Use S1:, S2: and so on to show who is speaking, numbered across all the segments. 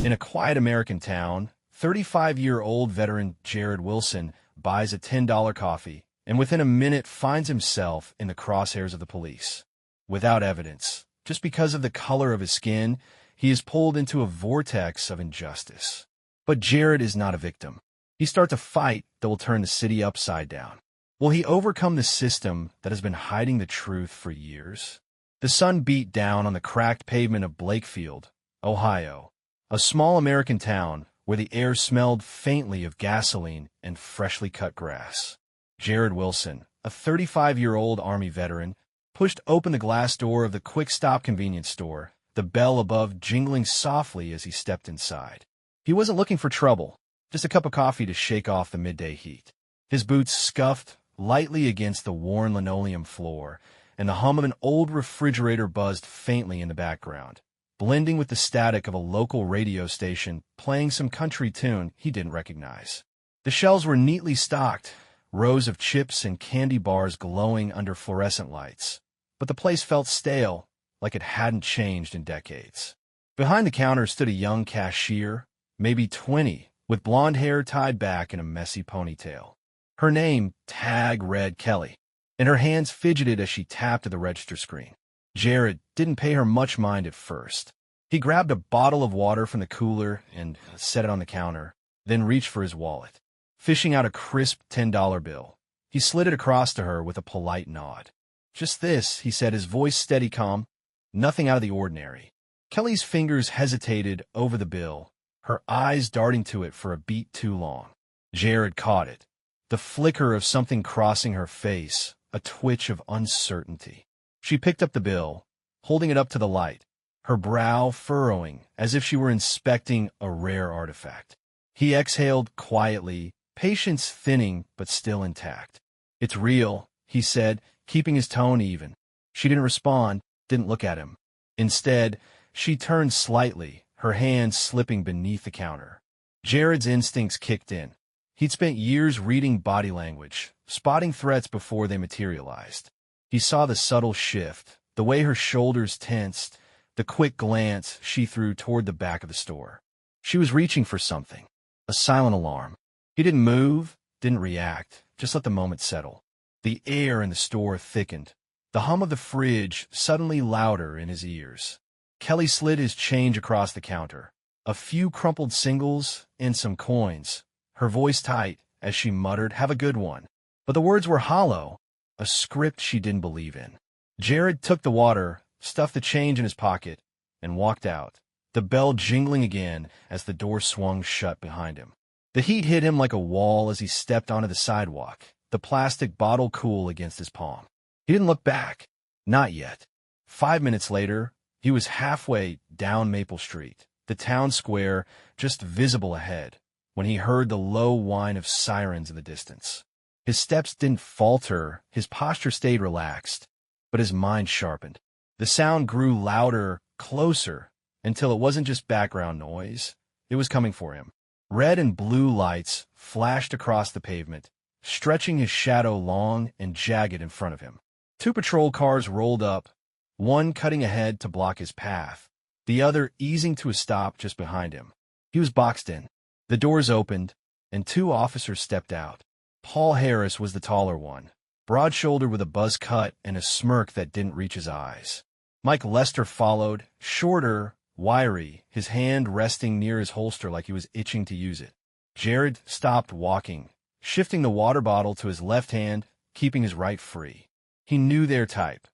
S1: In a quiet American town, 35-year-old veteran Jared Wilson buys a $10 coffee and within a minute finds himself in the crosshairs of the police. Without evidence, just because of the color of his skin, he is pulled into a vortex of injustice. But Jared is not a victim. He starts a fight that will turn the city upside down. Will he overcome the system that has been hiding the truth for years? The sun beat down on the cracked pavement of Blakefield, Ohio, a small American town where the air smelled faintly of gasoline and freshly cut grass. Jared Wilson, a 35-year-old Army veteran, pushed open the glass door of the quick-stop convenience store, the bell above jingling softly as he stepped inside. He wasn't looking for trouble, just a cup of coffee to shake off the midday heat. His boots scuffed lightly against the worn linoleum floor, and the hum of an old refrigerator buzzed faintly in the background, blending with the static of a local radio station playing some country tune he didn't recognize. The shelves were neatly stocked, rows of chips and candy bars glowing under fluorescent lights, but the place felt stale, like it hadn't changed in decades. Behind the counter stood a young cashier, maybe 20, with blonde hair tied back in a messy ponytail. Her name, tag read Kelly, and her hands fidgeted as she tapped at the register screen. Jared didn't pay her much mind at first. He grabbed a bottle of water from the cooler and set it on the counter, then reached for his wallet. Fishing out a crisp $10 bill, he slid it across to her with a polite nod. "Just this," he said, his voice steady calm. "Nothing out of the ordinary." Kelly's fingers hesitated over the bill, her eyes darting to it for a beat too long. Jared caught it, the flicker of something crossing her face, a twitch of uncertainty. She picked up the bill, holding it up to the light, her brow furrowing as if she were inspecting a rare artifact. He exhaled quietly, patience thinning but still intact. "It's real," he said, keeping his tone even. She didn't respond, didn't look at him. Instead, she turned slightly, her hands slipping beneath the counter. Jared's instincts kicked in. He'd spent years reading body language, spotting threats before they materialized. He saw the subtle shift, the way her shoulders tensed, the quick glance she threw toward the back of the store. She was reaching for something, a silent alarm. He didn't move, didn't react, just let the moment settle. The air in the store thickened, the hum of the fridge suddenly louder in his ears. Kelly slid his change across the counter, a few crumpled singles and some coins, her voice tight as she muttered, "Have a good one." But the words were hollow, a script she didn't believe in. Jared took the water, stuffed the change in his pocket, and walked out, the bell jingling again as the door swung shut behind him. The heat hit him like a wall as he stepped onto the sidewalk, the plastic bottle cool against his palm. He didn't look back. Not yet. 5 minutes later, he was halfway down Maple Street, the town square just visible ahead, when he heard the low whine of sirens in the distance. His steps didn't falter, his posture stayed relaxed, but his mind sharpened. The sound grew louder, closer, until it wasn't just background noise. It was coming for him. Red and blue lights flashed across the pavement, stretching his shadow long and jagged in front of him. 2 patrol cars rolled up, one cutting ahead to block his path, the other easing to a stop just behind him. He was boxed in. The doors opened, and 2 officers stepped out. Paul Harris was the taller one, broad-shouldered with a buzz cut and a smirk that didn't reach his eyes. Mike Lester followed, shorter, wiry, his hand resting near his holster like he was itching to use it. Jared stopped walking, shifting the water bottle to his left hand, keeping his right free. He knew their type.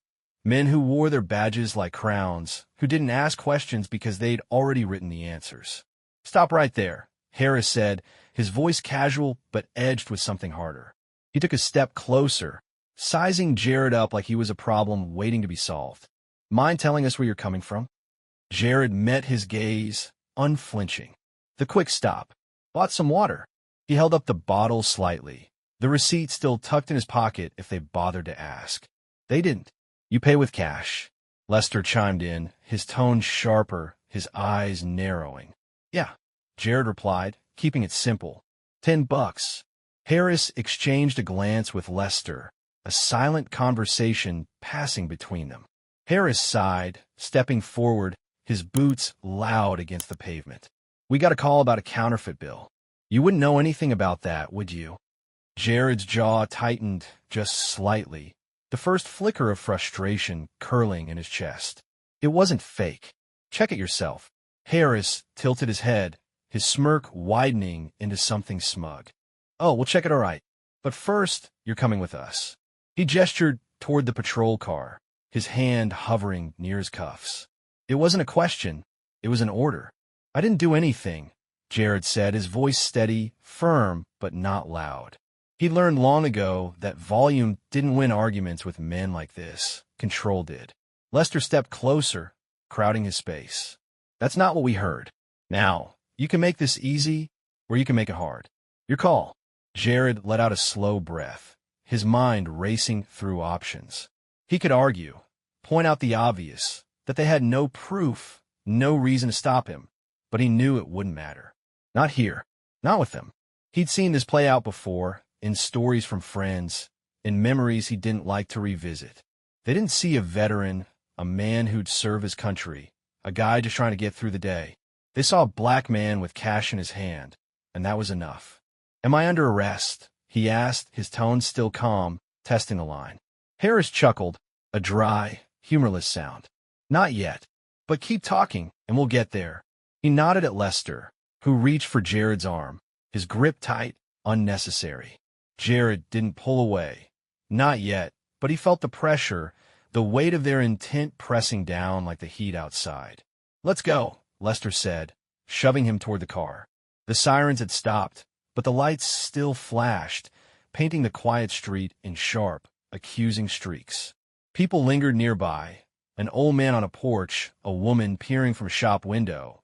S1: Men who wore their badges like crowns, who didn't ask questions because they'd already written the answers. "Stop right there," Harris said, his voice casual but edged with something harder. He took a step closer, sizing Jared up like he was a problem waiting to be solved. "Mind telling us where you're coming from?" Jared met his gaze, unflinching. "The quick stop. Bought some water." He held up the bottle slightly, the receipt still tucked in his pocket if they bothered to ask. They didn't. "You pay with cash," Lester chimed in, his tone sharper, his eyes narrowing. "Yeah," Jared replied, keeping it simple. $10. Harris exchanged a glance with Lester, a silent conversation passing between them. Harris sighed, stepping forward, his boots loud against the pavement. We got a call about a counterfeit bill. You wouldn't know anything about that, would you? Jared's jaw tightened just slightly, the first flicker of frustration curling in his chest. It wasn't fake. Check it yourself. Harris tilted his head, his smirk widening into something smug. Oh, we'll check it all right. But first, you're coming with us. He gestured toward the patrol car, his hand hovering near his cuffs. It wasn't a question. It was an order. I didn't do anything, Jared said, his voice steady, firm, but not loud. He learned long ago that volume didn't win arguments with men like this. Control did. Lester stepped closer, crowding his space. That's not what we heard. Now, you can make this easy, or you can make it hard. Your call. Jared let out a slow breath, his mind racing through options. He could argue, point out the obvious, that they had no proof, no reason to stop him, but he knew it wouldn't matter. Not here. Not with them. He'd seen this play out before, in stories from friends, in memories he didn't like to revisit. They didn't see a veteran, a man who'd serve his country, a guy just trying to get through the day. They saw a black man with cash in his hand, and that was enough. Am I under arrest? He asked, his tone still calm, testing the line. Harris chuckled, a dry, humorless sound. Not yet, but keep talking, and we'll get there. He nodded at Lester, who reached for Jared's arm, his grip tight, unnecessary. Jared didn't pull away. Not yet, but he felt the pressure, the weight of their intent pressing down like the heat outside. Let's go, Lester said, shoving him toward the car. The sirens had stopped, but the lights still flashed, painting the quiet street in sharp, accusing streaks. People lingered nearby, an old man on a porch, a woman peering from a shop window.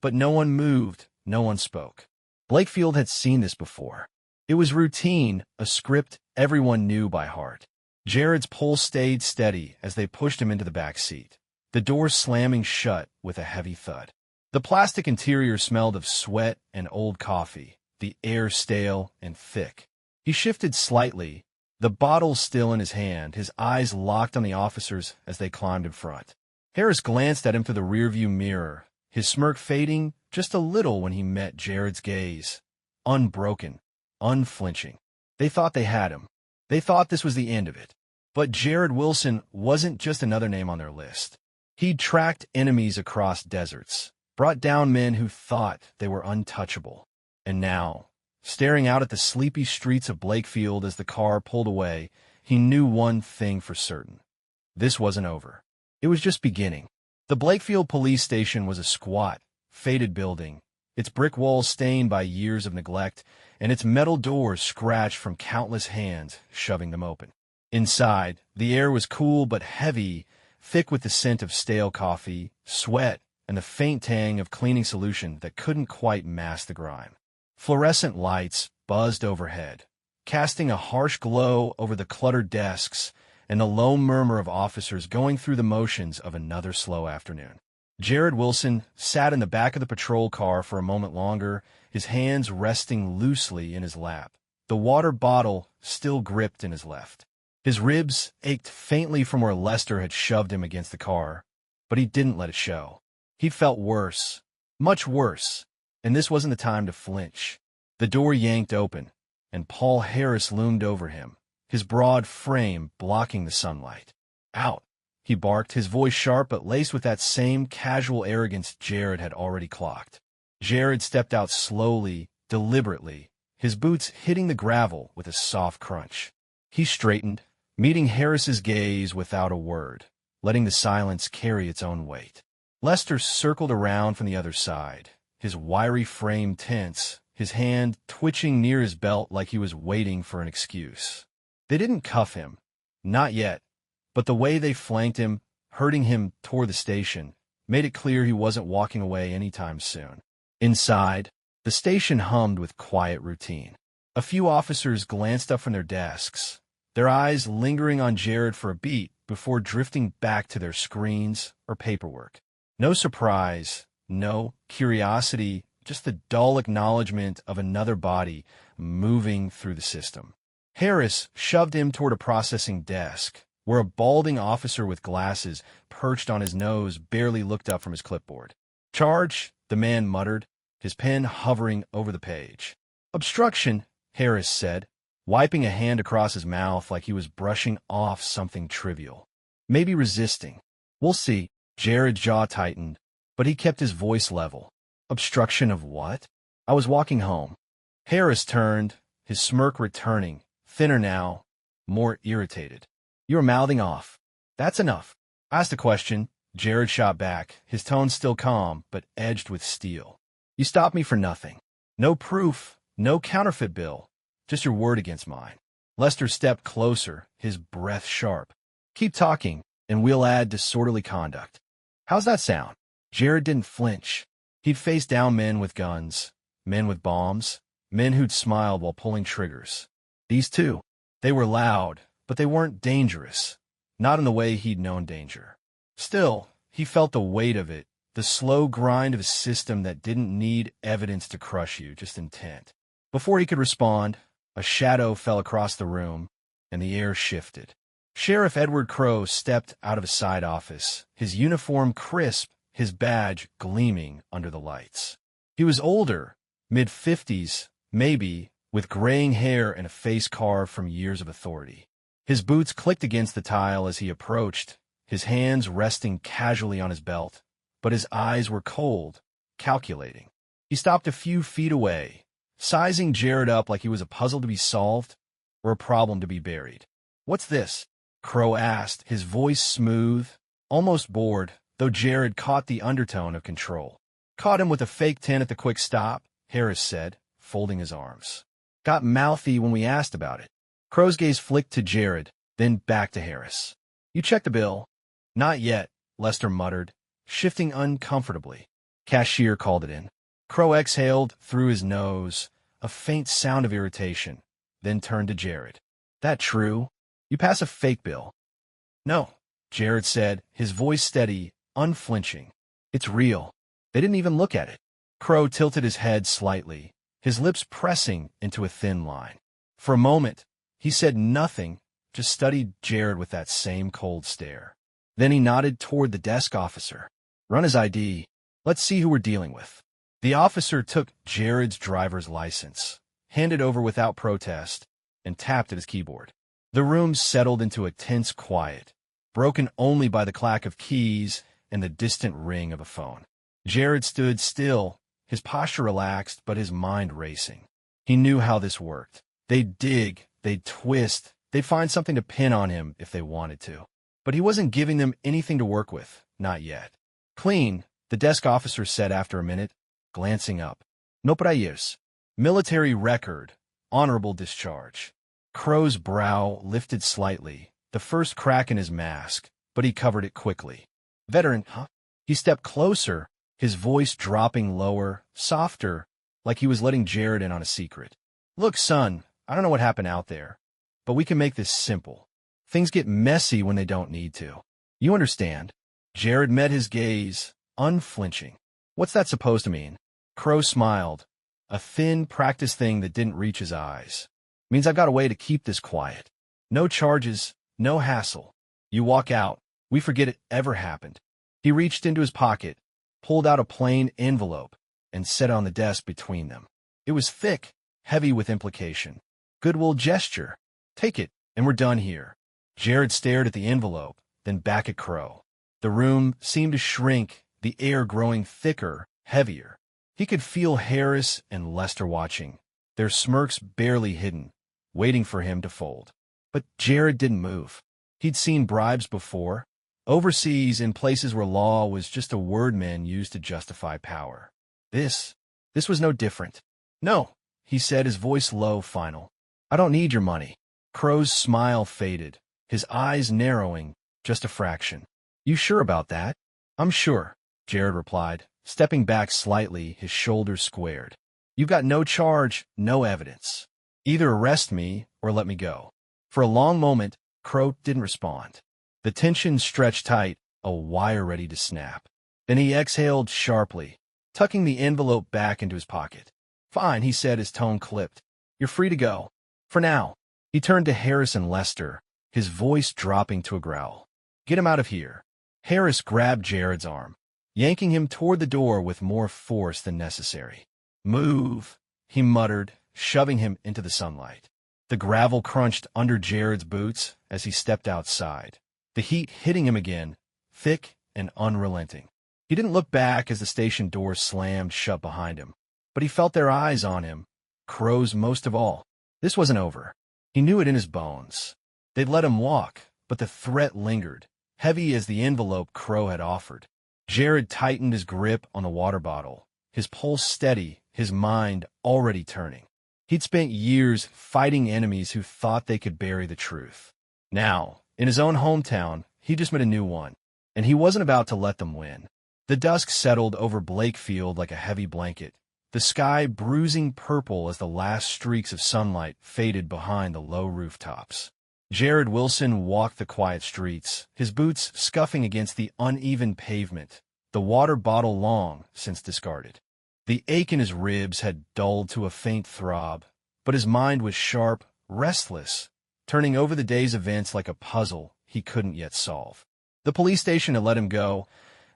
S1: But no one moved, no one spoke. Blakefield had seen this before. It was routine, a script everyone knew by heart. Jared's pulse stayed steady as they pushed him into the back seat, the door slamming shut with a heavy thud. The plastic interior smelled of sweat and old coffee, the air stale and thick. He shifted slightly, the bottle still in his hand, his eyes locked on the officers as they climbed in front. Harris glanced at him through the rearview mirror, his smirk fading just a little when he met Jared's gaze. Unbroken, unflinching. They thought they had him. They thought this was the end of it. But Jared Wilson wasn't just another name on their list. He'd tracked enemies across deserts, brought down men who thought they were untouchable. And now, staring out at the sleepy streets of Blakefield as the car pulled away, he knew one thing for certain. This wasn't over. It was just beginning. The Blakefield police station was a squat, faded building, its brick walls stained by years of neglect, and its metal doors scratched from countless hands shoving them open. Inside, the air was cool but heavy, thick with the scent of stale coffee, sweat, and the faint tang of cleaning solution that couldn't quite mask the grime. Fluorescent lights buzzed overhead, casting a harsh glow over the cluttered desks and the low murmur of officers going through the motions of another slow afternoon. Jared Wilson sat in the back of the patrol car for a moment longer, his hands resting loosely in his lap, the water bottle still gripped in his left. His ribs ached faintly from where Lester had shoved him against the car, but he didn't let it show. He felt worse, much worse, and this wasn't the time to flinch. The door yanked open, and Paul Harris loomed over him, his broad frame blocking the sunlight. Out, he barked, his voice sharp but laced with that same casual arrogance Jared had already clocked. Jared stepped out slowly, deliberately, his boots hitting the gravel with a soft crunch. He straightened, meeting Harris's gaze without a word, letting the silence carry its own weight. Lester circled around from the other side, his wiry frame tense, his hand twitching near his belt like he was waiting for an excuse. They didn't cuff him, not yet, but the way they flanked him, herding him toward the station, made it clear he wasn't walking away anytime soon. Inside, the station hummed with quiet routine. A few officers glanced up from their desks, their eyes lingering on Jared for a beat before drifting back to their screens or paperwork. No surprise, no curiosity, just the dull acknowledgement of another body moving through the system. Harris shoved him toward a processing desk, where a balding officer with glasses perched on his nose barely looked up from his clipboard. Charge, the man muttered, his pen hovering over the page. "Obstruction," Harris said, wiping a hand across his mouth like he was brushing off something trivial. "Maybe resisting. We'll see." Jared's jaw tightened, but he kept his voice level. "Obstruction of what?" "I was walking home." Harris turned, his smirk returning, thinner now, more irritated. "You were mouthing off. That's enough." "I asked a question," Jared shot back, his tone still calm, but edged with steel. "You stopped me for nothing. No proof, no counterfeit bill, just your word against mine." Lester stepped closer, his breath sharp. "Keep talking, and we'll add disorderly conduct." "How's that sound?" Jared didn't flinch. He'd faced down men with guns, men with bombs, men who'd smiled while pulling triggers. These two, they were loud, but they weren't dangerous, not in the way he'd known danger. Still, he felt the weight of it, the slow grind of a system that didn't need evidence to crush you, just intent. Before he could respond, a shadow fell across the room, and the air shifted. Sheriff Edward Crowe stepped out of a side office, his uniform crisp, his badge gleaming under the lights. He was older, mid-50s, maybe, with graying hair and a face carved from years of authority. His boots clicked against the tile as he approached, his hands resting casually on his belt, but his eyes were cold, calculating. He stopped a few feet away, sizing Jared up like he was a puzzle to be solved or a problem to be buried. "What's this?" Crowe asked, his voice smooth, almost bored, though Jared caught the undertone of control. "Caught him with a fake 10 at the quick stop," Harris said, folding his arms. "Got mouthy when we asked about it." Crowe's gaze flicked to Jared, then back to Harris. "You checked the bill?" "Not yet," Lester muttered, shifting uncomfortably. "Cashier called it in." Crowe exhaled through his nose, a faint sound of irritation, then turned to Jared. "That true? You pass a fake bill?" "No," Jared said, his voice steady, unflinching. "It's real. They didn't even look at it." Crowe tilted his head slightly, his lips pressing into a thin line. For a moment, he said nothing, just studied Jared with that same cold stare. Then he nodded toward the desk officer. "Run his ID. Let's see who we're dealing with." The officer took Jared's driver's license, handed over without protest, and tapped at his keyboard. The room settled into a tense quiet, broken only by the clack of keys and the distant ring of a phone. Jared stood still, his posture relaxed, but his mind racing. He knew how this worked. They'd dig, they'd twist, they'd find something to pin on him if they wanted to. But he wasn't giving them anything to work with, not yet. "Clean," the desk officer said after a minute, glancing up. "No papeles. Military record, honorable discharge." Crowe's brow lifted slightly, the first crack in his mask, but he covered it quickly. "Veteran, huh?" He stepped closer, his voice dropping lower, softer, like he was letting Jared in on a secret. "Look, son, I don't know what happened out there, but we can make this simple. Things get messy when they don't need to. You understand?" Jared met his gaze, unflinching. "What's that supposed to mean?" Crowe smiled, a thin, practiced thing that didn't reach his eyes. "Means I've got a way to keep this quiet. No charges, no hassle. You walk out, we forget it ever happened." He reached into his pocket, pulled out a plain envelope, and set it on the desk between them. It was thick, heavy with implication. "Goodwill gesture. Take it, and we're done here." Jared stared at the envelope, then back at Crowe. The room seemed to shrink, the air growing thicker, heavier. He could feel Harris and Lester watching, their smirks barely hidden, waiting for him to fold. But Jared didn't move. He'd seen bribes before, overseas in places where law was just a word men used to justify power. This was no different. "No," he said, his voice low, final. "I don't need your money." Crowe's smile faded, his eyes narrowing, just a fraction. "You sure about that?" "I'm sure," Jared replied, stepping back slightly, his shoulders squared. "You've got no charge, no evidence. Either arrest me or let me go." For a long moment, Crowe didn't respond. The tension stretched tight, a wire ready to snap. Then he exhaled sharply, tucking the envelope back into his pocket. "Fine," he said, his tone clipped. "You're free to go. For now." He turned to Harris and Lester, his voice dropping to a growl. "Get him out of here." Harris grabbed Jared's arm, yanking him toward the door with more force than necessary. "Move," he muttered, shoving him into the sunlight. The gravel crunched under Jared's boots as he stepped outside, the heat hitting him again, thick and unrelenting. He didn't look back as the station door slammed shut behind him, but he felt their eyes on him, Crowe's most of all. This wasn't over. He knew it in his bones. They'd let him walk, but the threat lingered, heavy as the envelope Crowe had offered. Jared tightened his grip on the water bottle, his pulse steady, his mind already turning. He'd spent years fighting enemies who thought they could bury the truth. Now, in his own hometown, he just met a new one, and he wasn't about to let them win. The dusk settled over Blakefield like a heavy blanket, the sky bruising purple as the last streaks of sunlight faded behind the low rooftops. Jared Wilson walked the quiet streets, his boots scuffing against the uneven pavement, the water bottle long since discarded. The ache in his ribs had dulled to a faint throb, but his mind was sharp, restless, turning over the day's events like a puzzle he couldn't yet solve. The police station had let him go.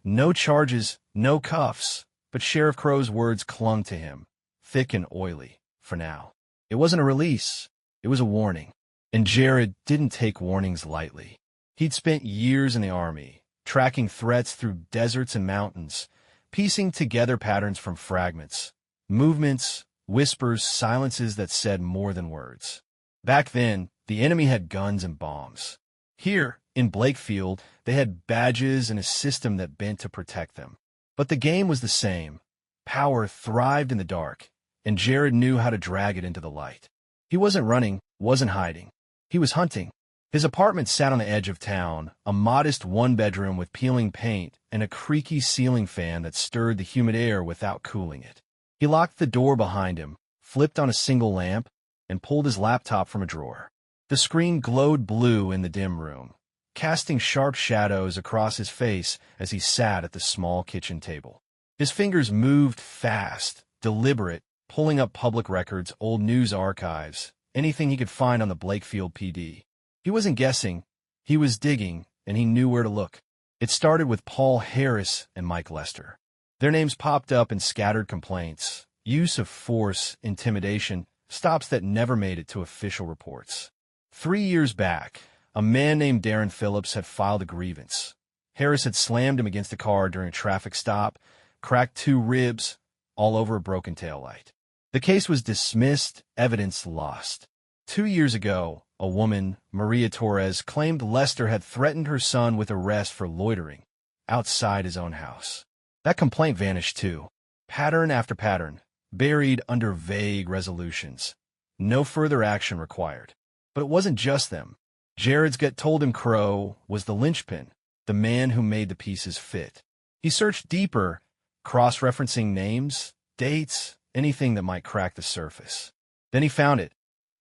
S1: No charges, no cuffs, but Sheriff Crowe's words clung to him, thick and oily, for now. It wasn't a release, it was a warning. And Jared didn't take warnings lightly. He'd spent years in the Army, tracking threats through deserts and mountains, piecing together patterns from fragments, movements, whispers, silences that said more than words. Back then, the enemy had guns and bombs. Here, in Blakefield, they had badges and a system that bent to protect them. But the game was the same. Power thrived in the dark, and Jared knew how to drag it into the light. He wasn't running, wasn't hiding. He was hunting. His apartment sat on the edge of town, a modest one-bedroom with peeling paint and a creaky ceiling fan that stirred the humid air without cooling it. He locked the door behind him, flipped on a single lamp, and pulled his laptop from a drawer. The screen glowed blue in the dim room, casting sharp shadows across his face as he sat at the small kitchen table. His fingers moved fast, deliberate, pulling up public records, old news archives, anything he could find on the Blakefield PD. He wasn't guessing, he was digging, and he knew where to look. It started with Paul Harris and Mike Lester. Their names popped up in scattered complaints, use of force, intimidation, stops that never made it to official reports. 3 years back, a man named Darren Phillips had filed a grievance. Harris had slammed him against a car during a traffic stop, cracked 2 ribs, all over a broken taillight. The case was dismissed, evidence lost. 2 years ago, a woman, Maria Torres, claimed Lester had threatened her son with arrest for loitering outside his own house. That complaint vanished too, pattern after pattern, buried under vague resolutions. No further action required. But it wasn't just them. Jared's gut told him Crowe was the linchpin, the man who made the pieces fit. He searched deeper, cross-referencing names, dates, anything that might crack the surface. Then he found it.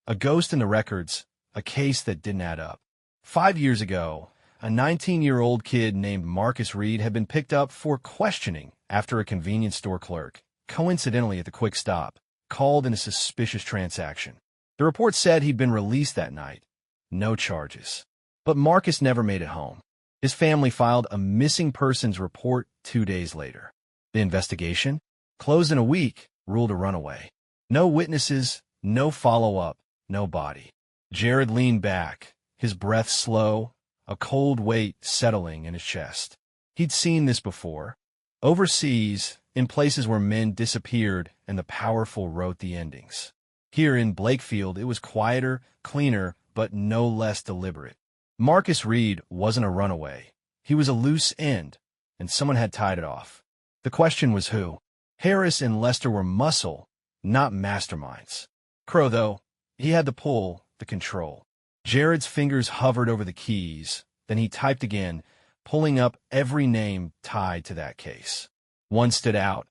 S1: A ghost in the records, a case that didn't add up. 5 years ago, a 19-year-old kid named Marcus Reed had been picked up for questioning after a convenience store clerk, coincidentally at the quick stop, called in a suspicious transaction. The report said he'd been released that night. No charges. But Marcus never made it home. His family filed a missing persons report 2 days later. The investigation, closed in a week, ruled a runaway. No witnesses, no follow-up, no body. Jared leaned back, his breath slow, a cold weight settling in his chest. He'd seen this before. Overseas, in places where men disappeared and the powerful wrote the endings. Here in Blakefield, it was quieter, cleaner, but no less deliberate. Marcus Reed wasn't a runaway. He was a loose end, and someone had tied it off. The question was who? Harris and Lester were muscle, not masterminds. Crowe, though, he had the pull, the control. Jared's fingers hovered over the keys, then he typed again, pulling up every name tied to that case. One stood out.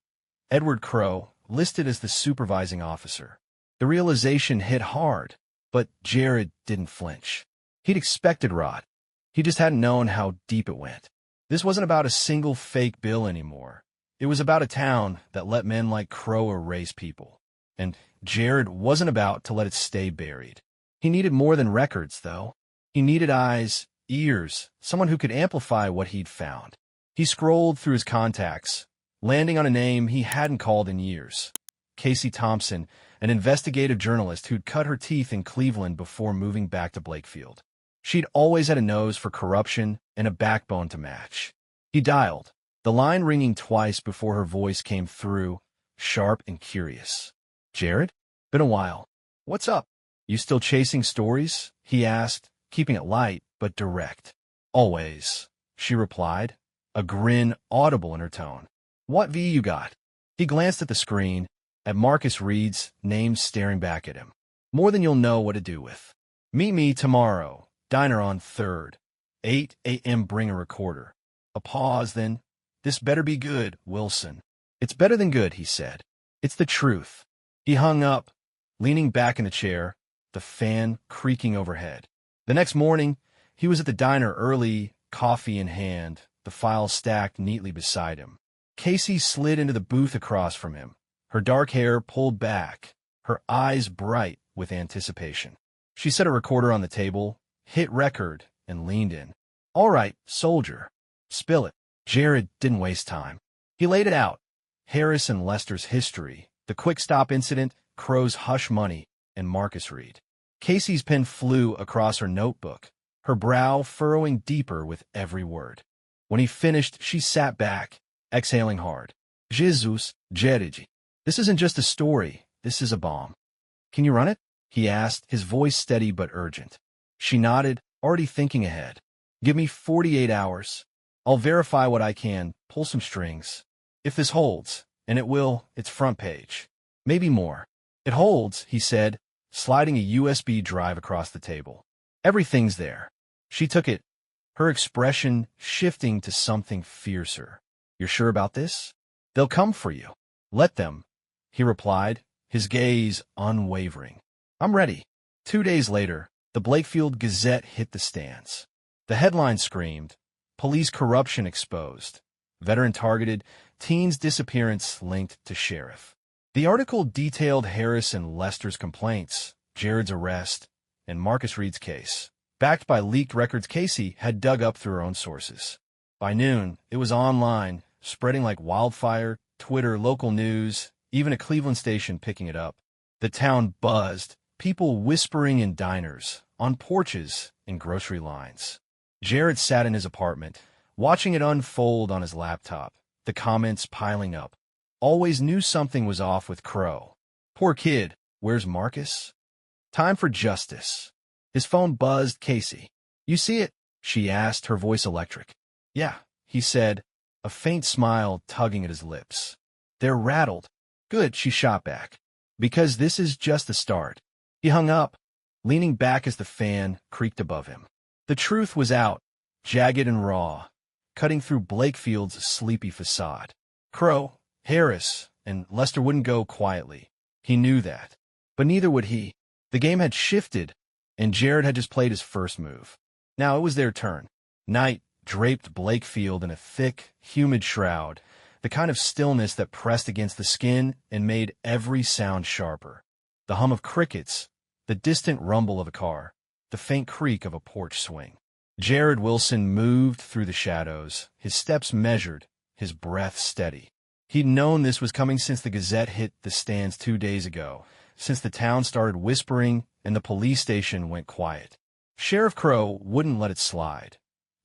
S1: Edward Crowe, listed as the supervising officer. The realization hit hard, but Jared didn't flinch. He'd expected rot. He just hadn't known how deep it went. This wasn't about a single fake bill anymore. It was about a town that let men like Crowe erase people. And Jared wasn't about to let it stay buried. He needed more than records, though. He needed eyes, ears, someone who could amplify what he'd found. He scrolled through his contacts, landing on a name he hadn't called in years. Casey Thompson, an investigative journalist who'd cut her teeth in Cleveland before moving back to Blakefield. She'd always had a nose for corruption and a backbone to match. He dialed, the line ringing twice before her voice came through, sharp and curious. "Jared? Been a while. What's up? You still chasing stories?" he asked, keeping it light but direct. "Always," she replied, a grin audible in her tone. "What V you got?" He glanced at the screen, at Marcus Reed's name staring back at him. "More than you'll know what to do with. Meet me tomorrow, diner on 3rd, 8 a.m. Bring a recorder." A pause, then, "This better be good, Wilson." "It's better than good," he said. "It's the truth." He hung up, leaning back in the chair, the fan creaking overhead. The next morning, he was at the diner early, coffee in hand, the files stacked neatly beside him. Casey slid into the booth across from him, her dark hair pulled back, her eyes bright with anticipation. She set a recorder on the table, hit record, and leaned in. "All right, soldier. Spill it." Jared didn't waste time. He laid it out. Harris and Lester's history, the quick stop incident, Crowe's hush money, and Marcus Reed. Casey's pen flew across her notebook, her brow furrowing deeper with every word. When he finished, she sat back, exhaling hard. "Jesus, Jared. This isn't just a story, this is a bomb." "Can you run it?" he asked, his voice steady but urgent. She nodded, already thinking ahead. "Give me 48 hours. I'll verify what I can, pull some strings. If this holds, and it will, it's front page. Maybe more." "It holds," he said, sliding a USB drive across the table. "Everything's there." She took it, her expression shifting to something fiercer. "You're sure about this? They'll come for you." "Let them," he replied, his gaze unwavering. "I'm ready." 2 days later, the Blakefield Gazette hit the stands. The headline screamed, "Police corruption exposed. Veteran targeted, teen's disappearance linked to sheriff." The article detailed Harris and Lester's complaints, Jared's arrest, and Marcus Reed's case. Backed by leaked records Casey had dug up through her own sources. By noon, it was online, spreading like wildfire, Twitter, local news, even a Cleveland station picking it up. The town buzzed, people whispering in diners, on porches, in grocery lines. Jared sat in his apartment, watching it unfold on his laptop, the comments piling up. Always knew something was off with Crowe. Poor kid, where's Marcus? Time for justice. His phone buzzed. "Casey. You see it?" she asked, her voice electric. "Yeah," he said, a faint smile tugging at his lips. "They're rattled." "Good," she shot back. "Because this is just the start." He hung up, leaning back as the fan creaked above him. The truth was out, jagged and raw, cutting through Blakefield's sleepy facade. Crowe, Harris, and Lester wouldn't go quietly. He knew that. But neither would he. The game had shifted, and Jared had just played his first move. Now it was their turn. Night draped Blakefield in a thick, humid shroud, the kind of stillness that pressed against the skin and made every sound sharper. The hum of crickets, the distant rumble of a car, the faint creak of a porch swing. Jared Wilson moved through the shadows, his steps measured, his breath steady. He'd known this was coming since the Gazette hit the stands 2 days ago, since the town started whispering and the police station went quiet. Sheriff Crowe wouldn't let it slide.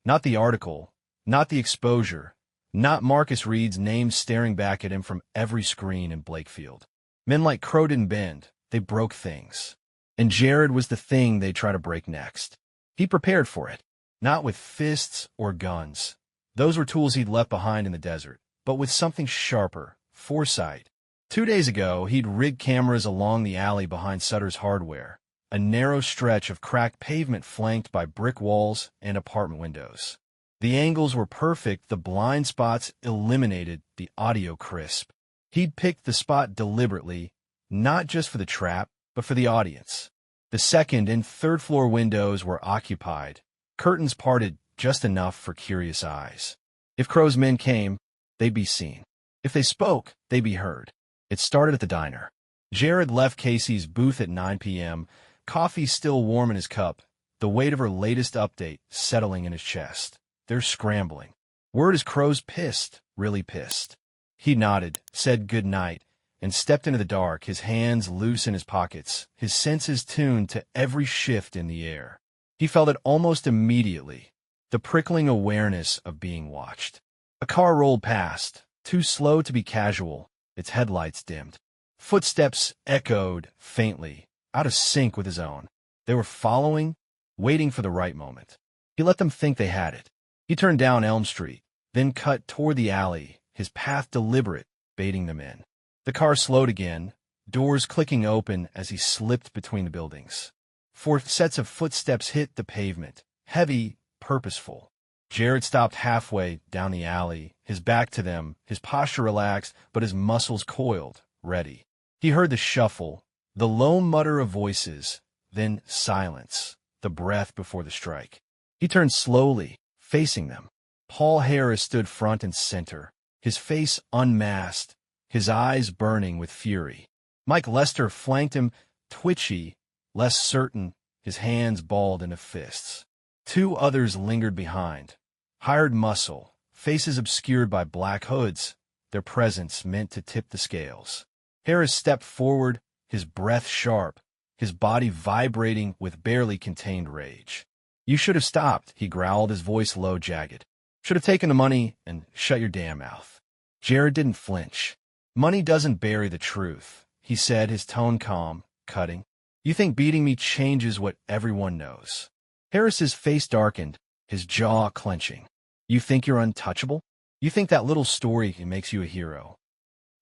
S1: Not the article, not the exposure, not Marcus Reed's name staring back at him from every screen in Blakefield. Men like Crowe didn't bend, they broke things. And Jared was the thing they'd try to break next. He prepared for it, not with fists or guns. Those were tools he'd left behind in the desert, but with something sharper, foresight. 2 days ago, he'd rigged cameras along the alley behind Sutter's Hardware, a narrow stretch of cracked pavement flanked by brick walls and apartment windows. The angles were perfect, the blind spots eliminated, the audio crisp. He'd picked the spot deliberately, not just for the trap, but for the audience. The second and third floor windows were occupied, curtains parted just enough for curious eyes. If Crowe's men came, they'd be seen. If they spoke, they'd be heard. It started at the diner. Jared left Casey's booth at 9 p.m., coffee still warm in his cup, the weight of her latest update settling in his chest. They're scrambling. Word is Crowe's pissed, really pissed. He nodded, said good night, and stepped into the dark, his hands loose in his pockets, his senses tuned to every shift in the air. He felt it almost immediately, the prickling awareness of being watched. A car rolled past, too slow to be casual, its headlights dimmed. Footsteps echoed faintly, out of sync with his own. They were following, waiting for the right moment. He let them think they had it. He turned down Elm Street, then cut toward the alley, his path deliberate, baiting them in. The car slowed again, doors clicking open as he slipped between the buildings. 4 sets of footsteps hit the pavement, heavy, purposeful. Jared stopped halfway down the alley, his back to them, his posture relaxed, but his muscles coiled, ready. He heard the shuffle, the low mutter of voices, then silence, the breath before the strike. He turned slowly, facing them. Paul Harris stood front and center, his face unmasked, his eyes burning with fury. Mike Lester flanked him, twitchy, less certain, his hands balled into fists. 2 others lingered behind, hired muscle, faces obscured by black hoods, their presence meant to tip the scales. Harris stepped forward, his breath sharp, his body vibrating with barely contained rage. "You should have stopped," he growled, his voice low, jagged. "Should have taken the money and shut your damn mouth." Jared didn't flinch. "Money doesn't bury the truth," he said, his tone calm, cutting. "You think beating me changes what everyone knows." Harris's face darkened, his jaw clenching. "You think you're untouchable? You think that little story makes you a hero?"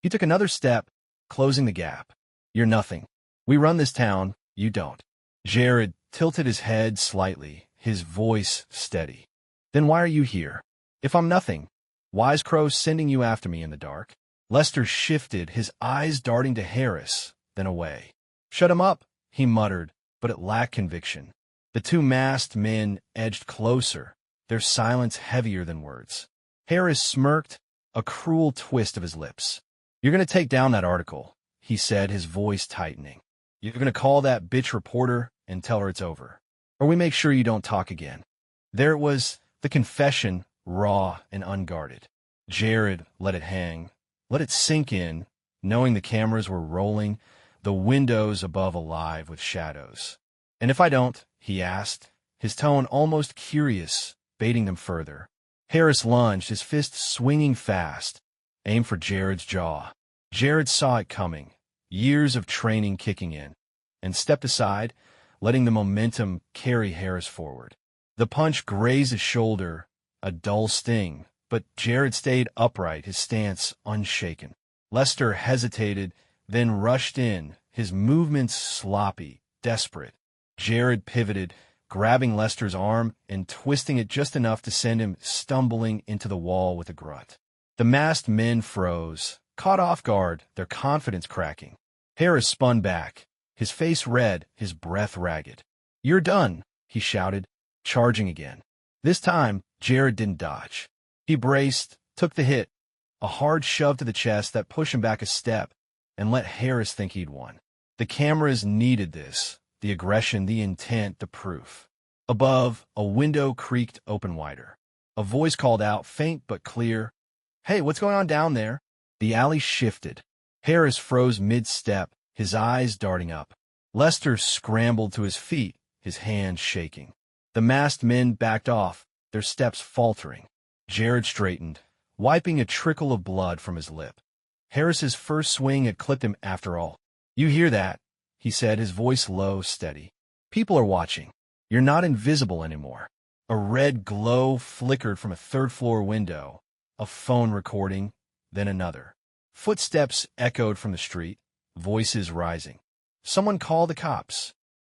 S1: He took another step, closing the gap. "You're nothing. We run this town, you don't." Jared tilted his head slightly, his voice steady. "Then why are you here? If I'm nothing, why's Crowe sending you after me in the dark?" Lester shifted, his eyes darting to Harris, then away. "Shut him up," he muttered, but it lacked conviction. The 2 masked men edged closer, their silence heavier than words. Harris smirked, a cruel twist of his lips. "You're going to take down that article," he said, his voice tightening. "You're going to call that bitch reporter and tell her it's over. Or we make sure you don't talk again." There it was, the confession, raw and unguarded. Jared let it hang, let it sink in, knowing the cameras were rolling, the windows above alive with shadows. "And if I don't?" he asked, his tone almost curious, baiting them further. Harris lunged, his fist swinging fast, aimed for Jared's jaw. Jared saw it coming, years of training kicking in, and stepped aside, letting the momentum carry Harris forward. The punch grazed his shoulder, a dull sting, but Jared stayed upright, his stance unshaken. Lester hesitated, then rushed in, his movements sloppy, desperate. Jared pivoted, grabbing Lester's arm and twisting it just enough to send him stumbling into the wall with a grunt. The masked men froze, caught off guard, their confidence cracking. Harris spun back, his face red, his breath ragged. "You're done," he shouted, charging again. This time, Jared didn't dodge. He braced, took the hit, a hard shove to the chest that pushed him back a step, and let Harris think he'd won. The cameras needed this, the aggression, the intent, the proof. Above, a window creaked open wider. A voice called out, faint but clear, "Hey, what's going on down there?" The alley shifted. Harris froze mid-step, his eyes darting up. Lester scrambled to his feet, his hands shaking. The masked men backed off, their steps faltering. Jared straightened, wiping a trickle of blood from his lip. Harris's first swing had clipped him after all. "You hear that?" he said, his voice low, steady. "People are watching. You're not invisible anymore." A red glow flickered from a third-floor window, a phone recording, then another. Footsteps echoed from the street, voices rising. "Someone call the cops."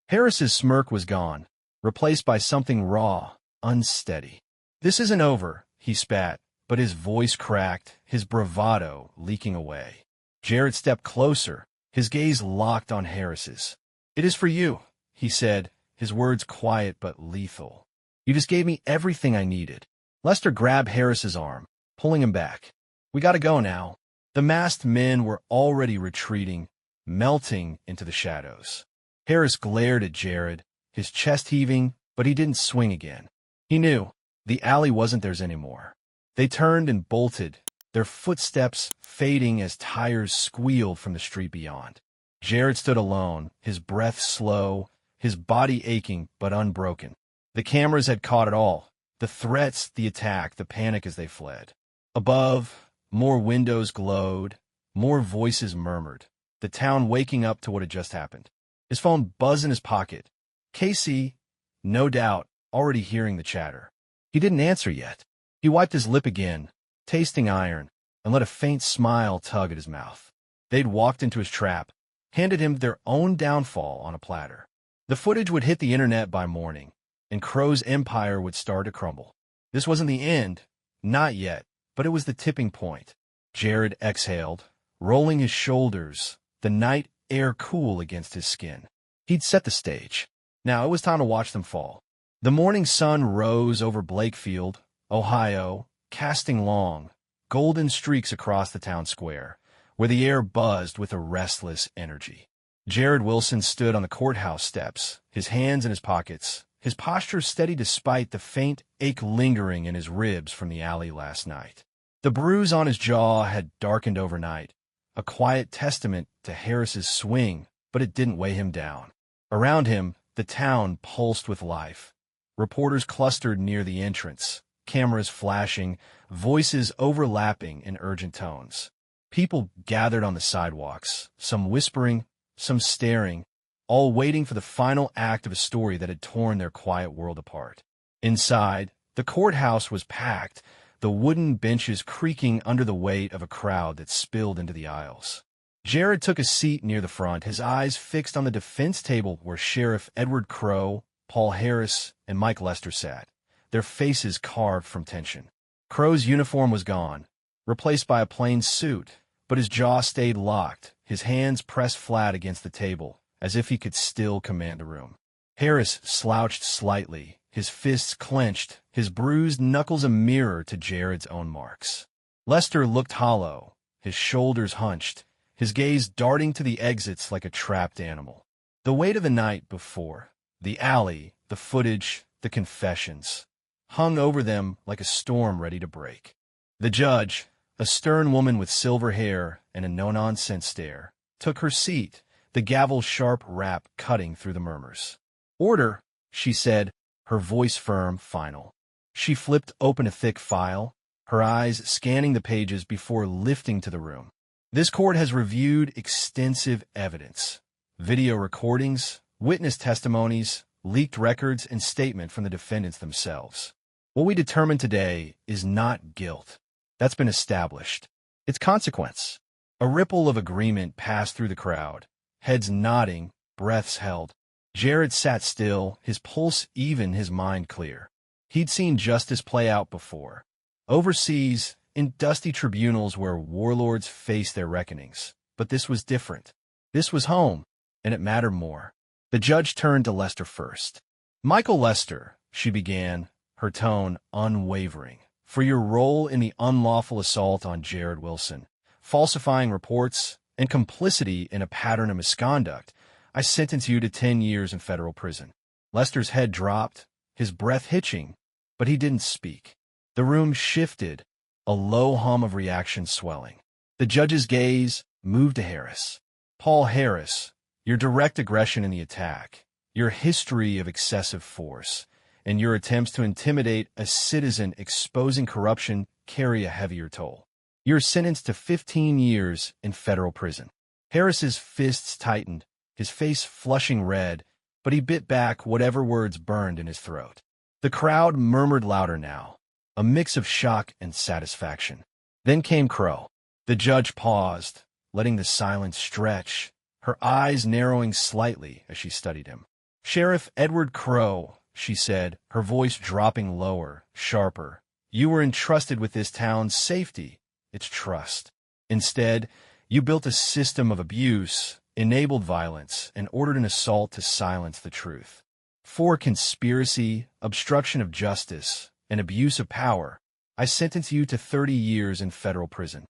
S1: Harris's smirk was gone, replaced by something raw, unsteady. "This isn't over," he spat, but his voice cracked, his bravado leaking away. Jared stepped closer, his gaze locked on Harris's. "It is for you," he said, his words quiet but lethal. "You just gave me everything I needed." Lester grabbed Harris's arm, pulling him back. "We gotta go now." The masked men were already retreating, melting into the shadows. Harris glared at Jared, his chest heaving, but he didn't swing again. He knew the alley wasn't theirs anymore. They turned and bolted, their footsteps fading as tires squealed from the street beyond. Jared stood alone, his breath slow, his body aching but unbroken. The cameras had caught it all. The threats, the attack, the panic as they fled. Above, more windows glowed, more voices murmured, the town waking up to what had just happened. His phone buzzed in his pocket. Casey, no doubt, already hearing the chatter. He didn't answer yet. He wiped his lip again, tasting iron, and let a faint smile tug at his mouth. They'd walked into his trap, handed him their own downfall on a platter. The footage would hit the internet by morning, and Crowe's empire would start to crumble. This wasn't the end, not yet, but it was the tipping point. Jared exhaled, rolling his shoulders, the night air cool against his skin. He'd set the stage. Now it was time to watch them fall. The morning sun rose over Blakefield, Ohio, casting long, golden streaks across the town square, where the air buzzed with a restless energy. Jared Wilson stood on the courthouse steps, his hands in his pockets, his posture steady despite the faint ache lingering in his ribs from the alley last night. The bruise on his jaw had darkened overnight, a quiet testament to Harris's swing, but it didn't weigh him down. Around him, the town pulsed with life. Reporters clustered near the entrance, cameras flashing, voices overlapping in urgent tones. People gathered on the sidewalks, some whispering, some staring, all waiting for the final act of a story that had torn their quiet world apart. Inside, the courthouse was packed, the wooden benches creaking under the weight of a crowd that spilled into the aisles. Jared took a seat near the front, his eyes fixed on the defense table where Sheriff Edward Crowe, Paul Harris, and Mike Lester sat, their faces carved from tension. Crowe's uniform was gone, replaced by a plain suit, but his jaw stayed locked, his hands pressed flat against the table, as if he could still command the room. Harris slouched slightly, his fists clenched, his bruised knuckles a mirror to Jared's own marks. Lester looked hollow, his shoulders hunched, his gaze darting to the exits like a trapped animal. The weight of the night before, the alley, the footage, the confessions, hung over them like a storm ready to break. The judge, a stern woman with silver hair and a no-nonsense stare, took her seat, the gavel's sharp rap cutting through the murmurs. "Order," she said, her voice firm, final. She flipped open a thick file, her eyes scanning the pages before lifting to the room. "This court has reviewed extensive evidence, video recordings, witness testimonies, leaked records, and statement from the defendants themselves. What we determined today is not guilt. That's been established. It's consequence." A ripple of agreement passed through the crowd, heads nodding, breaths held. Jared sat still, his pulse even, his mind clear. He'd seen justice play out before. Overseas, in dusty tribunals where warlords faced their reckonings. But this was different. This was home, and it mattered more. The judge turned to Lester first. "Michael Lester," she began, her tone unwavering, "for your role in the unlawful assault on Jared Wilson, falsifying reports, and complicity in a pattern of misconduct, I sentence you to 10 years in federal prison." Lester's head dropped, his breath hitching, but he didn't speak. The room shifted, a low hum of reaction swelling. The judge's gaze moved to Harris. "Paul Harris, your direct aggression in the attack, your history of excessive force, and your attempts to intimidate a citizen exposing corruption carry a heavier toll. You're sentenced to 15 years in federal prison." Harris's fists tightened, his face flushing red, but he bit back whatever words burned in his throat. The crowd murmured louder now, a mix of shock and satisfaction. Then came Crowe. The judge paused, letting the silence stretch, her eyes narrowing slightly as she studied him. "Sheriff Edward Crowe," she said, her voice dropping lower, sharper, "you were entrusted with this town's safety, its trust. Instead, you built a system of abuse, enabled violence, and ordered an assault to silence the truth. For conspiracy, obstruction of justice, and abuse of power, I sentence you to 30 years in federal prison."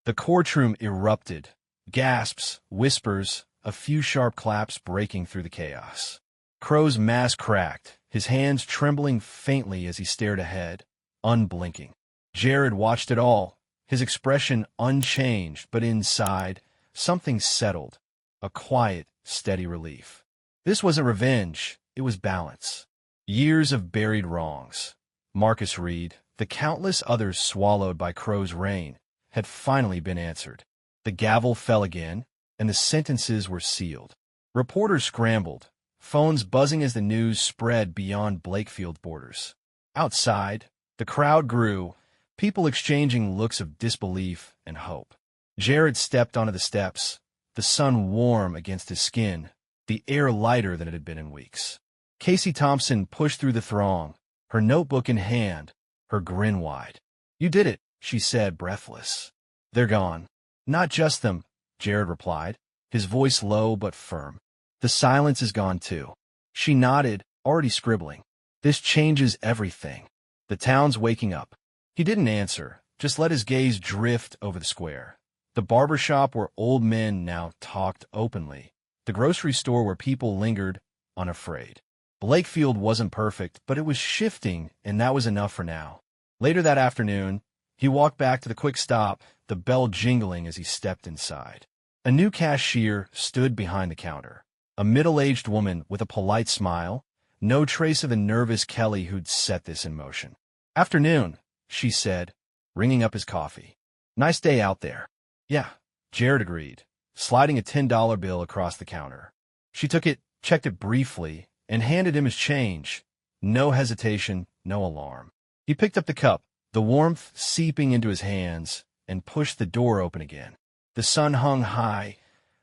S1: The courtroom erupted, gasps, whispers, a few sharp claps breaking through the chaos. Crowe's mask cracked, his hands trembling faintly as he stared ahead, unblinking. Jared watched it all, his expression unchanged, but inside, something settled, a quiet, steady relief. This wasn't revenge, it was balance. Years of buried wrongs. Marcus Reed, the countless others swallowed by Crowe's reign, had finally been answered. The gavel fell again, and the sentences were sealed. Reporters scrambled, phones buzzing as the news spread beyond Blakefield borders. Outside, the crowd grew, people exchanging looks of disbelief and hope. Jared stepped onto the steps, the sun warm against his skin, the air lighter than it had been in weeks. Casey Thompson pushed through the throng, her notebook in hand, her grin wide. "You did it," she said, breathless. "They're gone." "Not just them," Jared replied, his voice low but firm. "The silence is gone too." She nodded, already scribbling. "This changes everything. The town's waking up." He didn't answer, just let his gaze drift over the square. The barber shop where old men now talked openly. The grocery store where people lingered, unafraid. Blakefield wasn't perfect, but it was shifting, and that was enough for now. Later that afternoon, he walked back to the quick stop, the bell jingling as he stepped inside. A new cashier stood behind the counter. A middle-aged woman with a polite smile, no trace of the nervous Kelly who'd set this in motion. "Afternoon," she said, ringing up his coffee. "Nice day out there." "Yeah," Jared agreed, sliding a $10 bill across the counter. She took it, checked it briefly, and handed him his change. No hesitation, no alarm. He picked up the cup, the warmth seeping into his hands, and pushed the door open again. The sun hung high,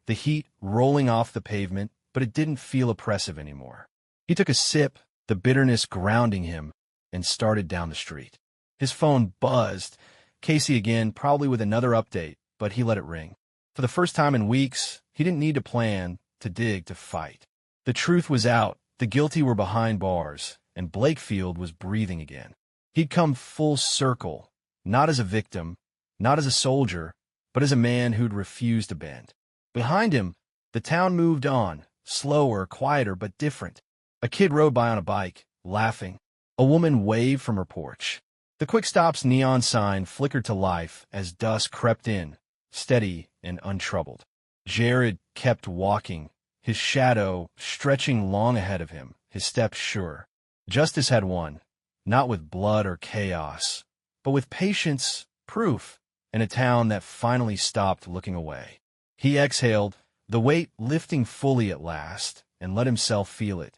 S1: the heat rolling off the pavement, but it didn't feel oppressive anymore. He took a sip, the bitterness grounding him, and started down the street. His phone buzzed. Casey again, probably with another update, but he let it ring. For the first time in weeks, he didn't need to plan, to dig, to fight. The truth was out, the guilty were behind bars, and Blakefield was breathing again. He'd come full circle, not as a victim, not as a soldier, but as a man who'd refused to bend. Behind him, the town moved on, slower, quieter, but different. A kid rode by on a bike, laughing. A woman waved from her porch. The Quick Stop's neon sign flickered to life as dusk crept in, steady and untroubled. Jared kept walking, his shadow stretching long ahead of him, his steps sure. Justice had won, not with blood or chaos, but with patience, proof, and a town that finally stopped looking away. He exhaled, the weight lifting fully at last, and let himself feel it.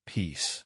S1: Peace.